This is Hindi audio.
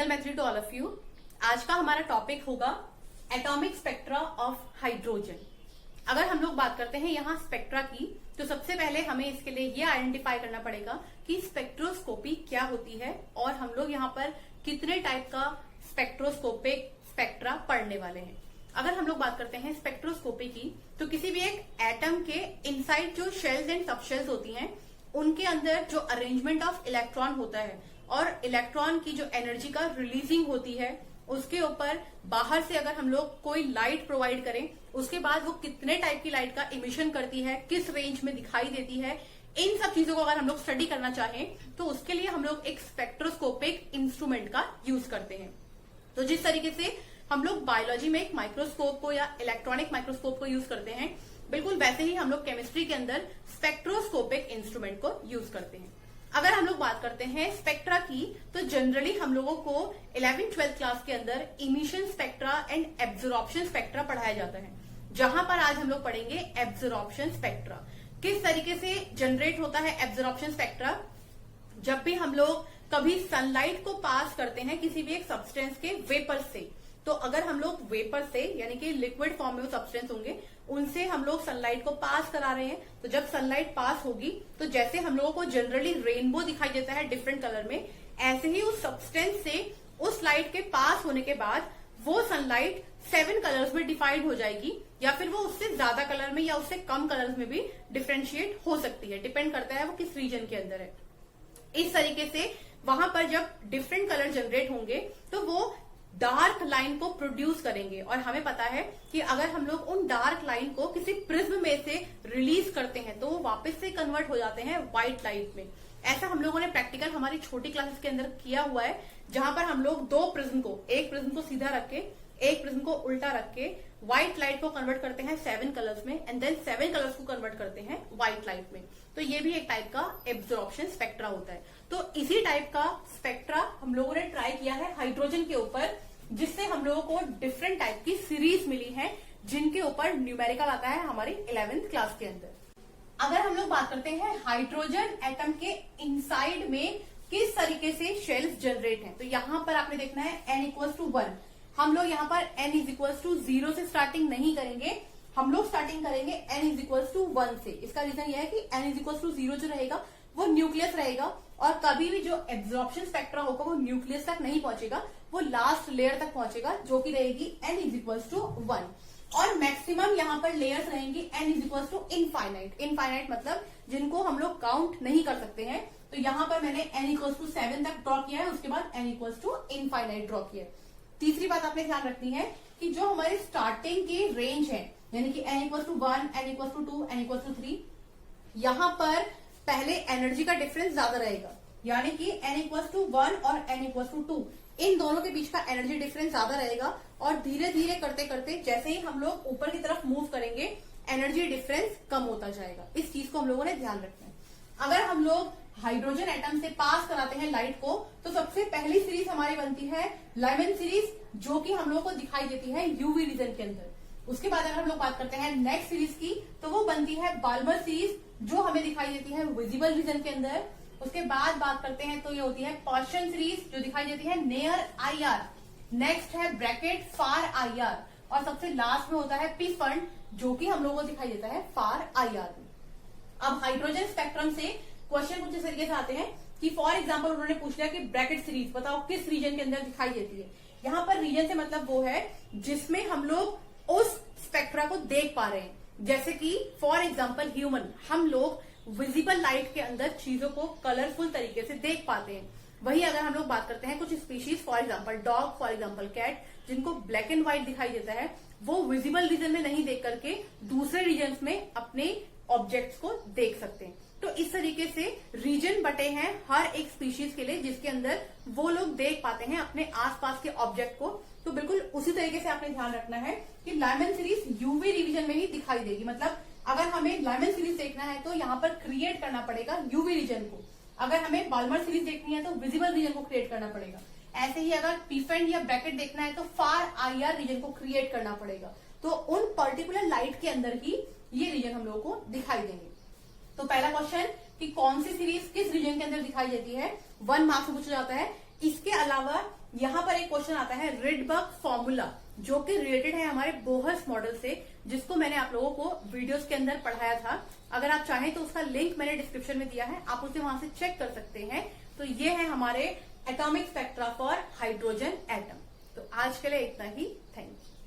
मैत्री टू ऑल ऑफ यू। आज का हमारा टॉपिक होगा एटॉमिक स्पेक्ट्रा ऑफ हाइड्रोजन। अगर हम लोग बात करते हैं यहाँ स्पेक्ट्रा की, तो सबसे पहले हमें इसके लिए ये आइडेंटिफाई करना पड़ेगा कि स्पेक्ट्रोस्कोपी क्या होती है और हम लोग यहाँ पर कितने टाइप का स्पेक्ट्रोस्कोपिक स्पेक्ट्रा पढ़ने वाले हैं। अगर हम लोग बात करते हैं स्पेक्ट्रोस्कोपी की, तो किसी भी एक एटम के इनसाइड जो शेल्स एंड सबशेल्स होती हैं, उनके अंदर जो अरेंजमेंट ऑफ इलेक्ट्रॉन होता है और इलेक्ट्रॉन की जो एनर्जी का रिलीजिंग होती है, उसके ऊपर बाहर से अगर हम लोग कोई लाइट प्रोवाइड करें, उसके बाद वो कितने टाइप की लाइट का इमिशन करती है, किस रेंज में दिखाई देती है, इन सब चीजों को अगर हम लोग स्टडी करना चाहें तो उसके लिए हम लोग एक स्पेक्ट्रोस्कोपिक इंस्ट्रूमेंट का यूज करते हैं। तो जिस तरीके से हम लोग बायोलॉजी में एक माइक्रोस्कोप को या इलेक्ट्रॉनिक माइक्रोस्कोप को यूज करते हैं, बिल्कुल वैसे ही हम लोग केमिस्ट्री के अंदर स्पेक्ट्रोस्कोपिक इंस्ट्रूमेंट को यूज करते हैं। अगर हम लोग बात करते हैं स्पेक्ट्रा की, तो जनरली हम लोगों को 11th-12th क्लास के अंदर emission spectra and absorption spectra पढ़ाया जाता है, जहां पर आज हम लोग पढ़ेंगे एब्जॉर्प्शन स्पेक्ट्रा। किस तरीके से जनरेट होता है एब्जॉर्प्शन स्पेक्ट्रा? जब भी हम लोग कभी सनलाइट को पास करते हैं किसी भी एक सब्सटेंस के वेपर से, तो अगर हम लोग वेपर से यानी कि लिक्विड फॉर्म में वो सब्सटेंस होंगे, उनसे हम लोग सनलाइट को पास करा रहे हैं, तो जब सनलाइट पास होगी तो जैसे हम लोगों को जनरली रेनबो दिखाई देता है डिफरेंट कलर में, ऐसे ही उस सब्सटेंस से उस लाइट के पास होने के बाद वो सनलाइट 7 कलर्स में डिवाइड हो जाएगी, या फिर वो उससे ज्यादा कलर में या उससे कम कलर्स में भी डिफ्रेंशिएट हो सकती है, डिपेंड करता है वो किस रीजन के अंदर है। इस तरीके से वहां पर जब डिफरेंट कलर जनरेट होंगे तो वो डार्क लाइन को प्रोड्यूस करेंगे, और हमें पता है कि अगर हम लोग उन डार्क लाइन को किसी प्रिज्म में से रिलीज करते हैं तो वो वापस से कन्वर्ट हो जाते हैं व्हाइट लाइट में। ऐसा हम लोगों ने प्रैक्टिकल हमारी छोटी क्लासेस के अंदर किया हुआ है, जहां पर हम लोग दो प्रिज्म को, एक प्रिज्म को सीधा रख के एक प्रिज्म को उल्टा रख के व्हाइट लाइट को कन्वर्ट करते हैं 7 कलर्स में, एंड देन 7 कलर्स को कन्वर्ट करते हैं व्हाइट लाइट में। तो ये भी एक टाइप का एब्जॉर्प्शन स्पेक्ट्रा होता है। तो इसी टाइप का स्पेक्ट्रा हम लोगों ने ट्राई किया है हाइड्रोजन के ऊपर, जिससे हम लोगों को डिफरेंट टाइप की सीरीज मिली है, जिनके ऊपर न्यूमेरिकल आता है हमारी 11th क्लास के अंदर। अगर हम लोग बात करते हैं हाइड्रोजन एटम के इनसाइड में किस तरीके से शेल्स जनरेट हैं, तो यहां पर आपने देखना है n=1। हम लोग यहाँ पर n=0 से स्टार्टिंग नहीं करेंगे, हम लोग स्टार्टिंग करेंगे n=1 से। इसका रीजन यह है कि n=0 जो रहेगा वो न्यूक्लियस रहेगा, और कभी भी जो एब्जॉर्प्शन स्पेक्ट्रा होगा वो न्यूक्लियस तक नहीं पहुंचेगा, वो लास्ट लेयर तक पहुंचेगा, जो कि रहेगी n=1। और मैक्सिमम यहाँ पर लेयर्स रहेंगी n=इनफाइनाइट। इनफाइनाइट मतलब जिनको हम लोग काउंट नहीं कर सकते हैं। तो यहाँ पर मैंने n=7 तक ड्रॉ किया है, उसके बाद n=इनफाइनाइट ड्रॉ किया है। तीसरी बात आपने ध्यान रखनी है कि जो हमारी स्टार्टिंग की रेंज है, यानी कि n=1, n=2, n=3, यहाँ पर पहले एनर्जी का डिफरेंस ज्यादा रहेगा, यानी कि n=1 और n=2, इन दोनों के बीच का एनर्जी डिफरेंस ज्यादा रहेगा, और धीरे धीरे करते करते जैसे ही हम लोग ऊपर की तरफ मूव करेंगे एनर्जी डिफरेंस कम होता जाएगा। इस चीज को हम लोगों ने ध्यान रखना है। अगर हम लोग हाइड्रोजन एटम से पास कराते हैं लाइट को, तो सबसे पहली सीरीज हमारी बनती है लाइमन सीरीज, जो कि हम लोग को दिखाई देती है यूवी रीजन के अंदर। उसके बाद अगर हम लोग बात करते हैं नेक्स्ट सीरीज की, तो वो बनती है बाल्मर सीरीज, जो हमें दिखाई देती है विजिबल रीजन के अंदर। उसके बाद बात करते हैं तो ये होती है पॉशन सीरीज, जो दिखाई देती है नियर IR। नेक्स्ट है ब्रैकेट फार IR, और सबसे लास्ट में होता है पी फंड, जो कि हम लोगों को दिखाई देता है फार IR में। अब हाइड्रोजन स्पेक्ट्रम से क्वेश्चन कुछ इस तरीके से आते हैं कि फॉर एग्जाम्पल उन्होंने पूछ लिया कि ब्रैकेट सीरीज बताओ किस रीजन के अंदर दिखाई देती है। यहाँ पर रीजन से मतलब वो है जिसमें हम लोग उस स्पेक्ट्रा को देख पा रहे हैं, जैसे कि फॉर एग्जाम्पल ह्यूमन, हम लोग विजिबल लाइट के अंदर चीजों को कलरफुल तरीके से देख पाते हैं। वही अगर हम लोग बात करते हैं कुछ species, for example dog, for example cat, जिनको ब्लैक एंड व्हाइट दिखाई देता है, वो विजिबल रीजन में नहीं देख करके दूसरे रीजन में अपने ऑब्जेक्ट्स को देख सकते हैं। तो इस तरीके से रीजन बटे हैं हर एक स्पीशीज के लिए, जिसके अंदर वो लोग देख पाते हैं अपने आसपास के ऑब्जेक्ट को। तो बिल्कुल उसी तरीके से आपने ध्यान रखना है कि लाइमन सीरीज यूवी रीजन में ही दिखाई देगी। मतलब अगर हमें लाइमन सीरीज देखना है तो यहाँ पर क्रिएट करना पड़ेगा यूवी रीजन को, अगर हमें बाल्मर सीरीज देखनी है तो विजिबल रीजन को क्रिएट करना पड़ेगा। ऐसे ही अगर पीफेंड या ब्रैकेट देखना है तो फार IR रीजन को क्रिएट करना पड़ेगा। तो उन पर्टिकुलर लाइट के अंदर ही ये रीजन हम लोगों को दिखाई देंगे। तो पहला क्वेश्चन कि कौन सी सीरीज किस रीजन के अंदर दिखाई देती है, 1 मार्क्स में पूछा जाता है। इसके अलावा यहाँ पर एक क्वेश्चन आता है रिडबर्ग फॉर्मूला, जो कि रिलेटेड है हमारे बोहर्स मॉडल से, जिसको मैंने आप लोगों को वीडियोस के अंदर पढ़ाया था। अगर आप चाहें तो उसका लिंक मैंने डिस्क्रिप्शन में दिया है, आप उसे वहां से चेक कर सकते हैं। तो ये है हमारे atomic spectra for hydrogen atom. तो आज के लिए इतना ही, थैंक यू।